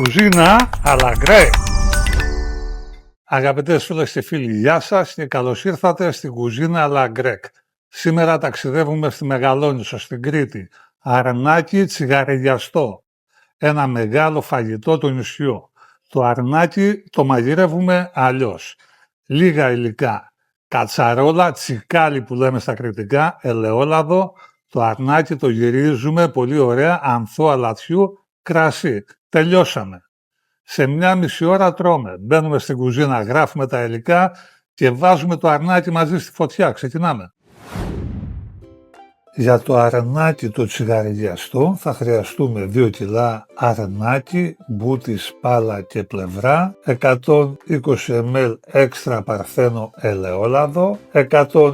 Κουζίνα αλλά γκρέκ. Αγαπητές φίλες και φίλοι, γεια σας και καλώς ήρθατε στην κουζίνα αλλά γκρέκ. Σήμερα ταξιδεύουμε στη Μεγαλόνισσο, στην Κρήτη. Αρνάκι τσιγαριλιαστό. Ένα μεγάλο φαγητό του νησιού. Το αρνάκι το μαγειρεύουμε αλλιώς. Λίγα υλικά. Κατσαρόλα, τσικάλι που λέμε στα κρητικά, ελαιόλαδο. Το αρνάκι το γυρίζουμε πολύ ωραία, ανθό αλατιού, κρασί. Τελειώσαμε. Σε μια μισή ώρα τρώμε. Μπαίνουμε στην κουζίνα, γράφουμε τα υλικά και βάζουμε το αρνάκι μαζί στη φωτιά. Ξεκινάμε. Για το αρνάκι το τσιγαριλιαστό θα χρειαστούμε 2 κιλά αρνάκι, μπούτι, σπάλα και πλευρά, 120 ml έξτρα παρθένο ελαιόλαδο, 120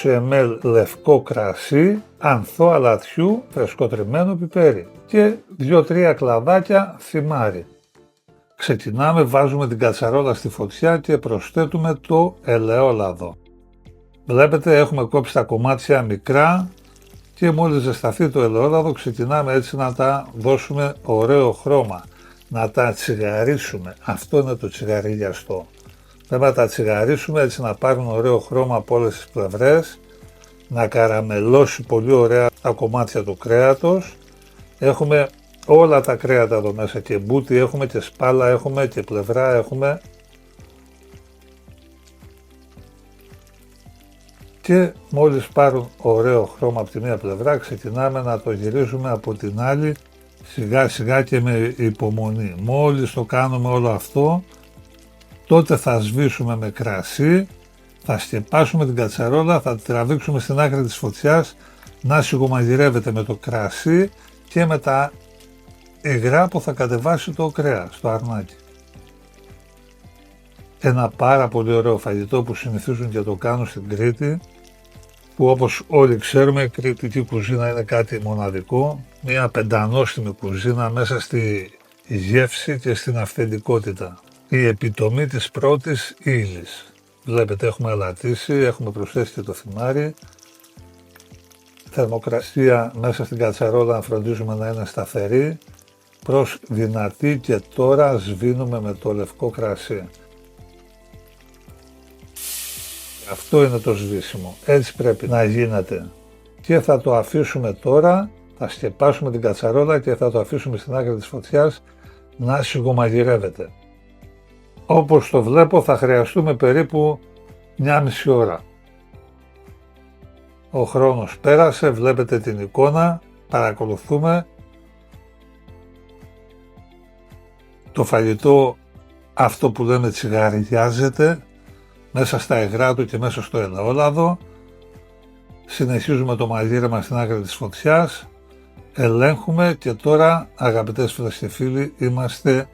ml λευκό κρασί, ανθό αλατιού, φρεσκοτριμμένο πιπέρι και 2-3 κλαδάκια θυμάρι. Ξεκινάμε, βάζουμε την κατσαρόλα στη φωτιά και προσθέτουμε το ελαιόλαδο. Βλέπετε έχουμε κόψει τα κομμάτια μικρά και μόλις ζεσταθεί το ελαιόλαδο ξεκινάμε έτσι να τα δώσουμε ωραίο χρώμα, να τα τσιγαρίσουμε. Αυτό είναι το τσιγαριλιαστό. Πρέπει να τα τσιγαρίσουμε έτσι να πάρουν ωραίο χρώμα από όλες τις πλευρές, να καραμελώσει πολύ ωραία τα κομμάτια του κρέατος. Έχουμε όλα τα κρέατα εδώ μέσα, και μπούτι έχουμε και σπάλα έχουμε και πλευρά έχουμε. Και μόλις πάρουν ωραίο χρώμα από τη μία πλευρά ξεκινάμε να το γυρίζουμε από την άλλη σιγά σιγά και με υπομονή. Μόλις το κάνουμε όλο αυτό τότε θα σβήσουμε με κρασί, θα σκεπάσουμε την κατσαρόλα, θα την τραβήξουμε στην άκρη της φωτιάς να σιγομαγειρεύεται με το κρασί και με τα υγρά που θα κατεβάσει το κρέας, το αρνάκι. Ένα πάρα πολύ ωραίο φαγητό που συνηθίζουν και το κάνουν στην Κρήτη, που όπως όλοι ξέρουμε η κρητική κουζίνα είναι κάτι μοναδικό, μια πεντανόστιμη κουζίνα μέσα στη γεύση και στην αυθεντικότητα. Η επιτομή της πρώτης ύλης. Βλέπετε έχουμε αλατίσει, έχουμε προσθέσει και το θυμάρι. Θερμοκρασία μέσα στην κατσαρόλα να φροντίζουμε να είναι σταθερή προς δυνατή και τώρα σβήνουμε με το λευκό κρασί. Αυτό είναι το σβήσιμο, έτσι πρέπει να γίνεται. Και θα το αφήσουμε τώρα, θα σκεπάσουμε την κατσαρόλα και θα το αφήσουμε στην άκρη της φωτιάς να σιγομαγειρεύεται. Όπως το βλέπω θα χρειαστούμε περίπου 1,5 ώρα. Ο χρόνος πέρασε, βλέπετε την εικόνα, παρακολουθούμε. Το φαγητό αυτό που λέμε τσιγαριλιάζεται μέσα στα υγρά του και μέσα στο ελαιόλαδο. Συνεχίζουμε το μαγείρεμα στην άκρη της φωτιάς, ελέγχουμε και τώρα αγαπητές φίλες και φίλοι είμαστε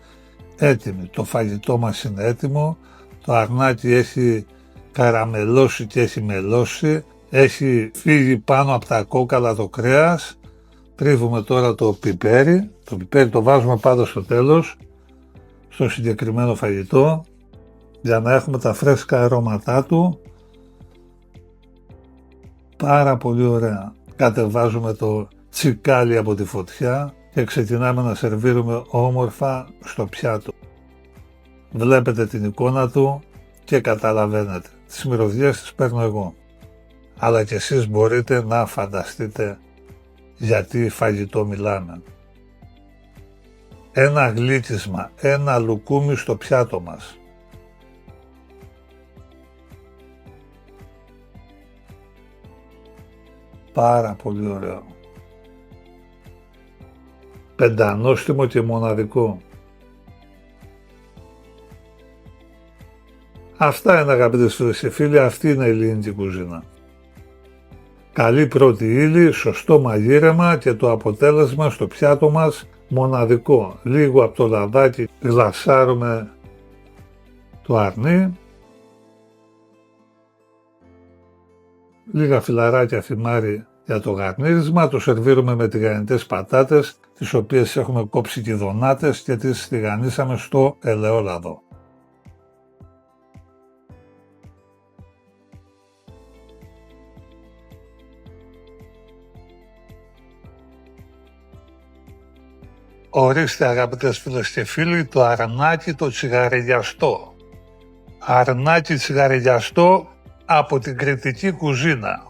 έτοιμοι. Το φαγητό μας είναι έτοιμο, το αρνάκι έχει καραμελώσει και έχει μελώσει, έχει φύγει πάνω από τα κόκαλα το κρέας. Τρίβουμε τώρα το πιπέρι το βάζουμε πάντα στο τέλος στο συγκεκριμένο φαγητό για να έχουμε τα φρέσκα αρώματά του. Πάρα πολύ ωραία. Κατεβάζουμε το τσικάλι από τη φωτιά και ξεκινάμε να σερβίρουμε όμορφα στο πιάτο. Βλέπετε την εικόνα του και καταλαβαίνετε. Τις μυρωδιές τις παίρνω εγώ. Αλλά και εσείς μπορείτε να φανταστείτε γιατί φαγητό μιλάμε. Ένα γλύκισμα, ένα λουκούμι στο πιάτο μας. Πάρα πολύ ωραίο. Πεντανόστιμο και μοναδικό. Αυτά είναι αγαπητές φίλες και φίλοι, αυτή είναι η ελληνική κουζίνα. Καλή πρώτη ύλη, σωστό μαγείρεμα και το αποτέλεσμα στο πιάτο μας μοναδικό. Λίγο από το λαδάκι γλασάρουμε το αρνί. Λίγα φυλαράκια θυμάρι για το γαρνίρισμα, το σερβίρουμε με τηγανιτές πατάτες, τις οποίες έχουμε κόψει κηδονάτες και τις τηγανίσαμε στο ελαιόλαδο. Ορίστε αγαπητές φίλες και φίλοι, το αρνάκι το τσιγαριλιαστό. Αρνάκι τσιγαριλιαστό από την κρητική κουζίνα.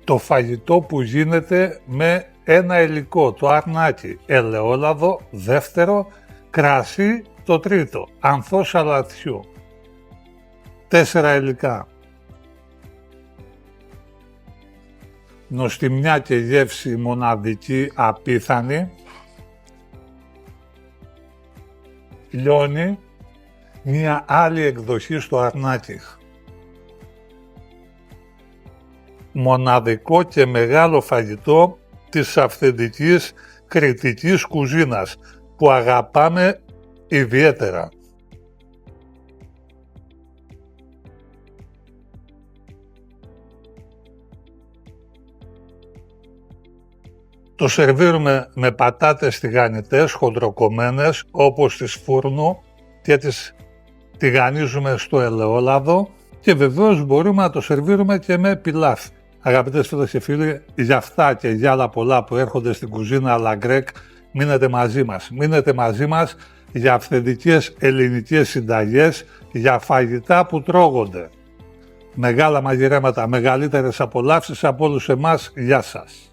Το φαγητό που γίνεται με ένα υλικό, το αρνάκι, ελαιόλαδο, δεύτερο, κρασί, το τρίτο, ανθός αλατιού. 4 υλικά. Νοστιμιά και γεύση μοναδική, απίθανη. Λιώνει, μία άλλη εκδοχή στο αρνάκι. Μοναδικό και μεγάλο φαγητό της αυθεντικής κρητικής κουζίνας που αγαπάμε ιδιαίτερα. Το σερβίρουμε με πατάτες τηγανιτές χοντροκομμένες όπως τις φούρνου και τις τηγανίζουμε στο ελαιόλαδο και βεβαίως μπορούμε να το σερβίρουμε και με πιλάφ. Αγαπητές φίλες και φίλοι, για αυτά και για άλλα πολλά που έρχονται στην κουζίνα à la grecque, μείνετε μαζί μας. Μείνετε μαζί μας για αυθεντικές ελληνικές συνταγές, για φαγητά που τρώγονται. Μεγάλα μαγειρέματα, μεγαλύτερες απολαύσεις από όλους εμάς. Γεια σας.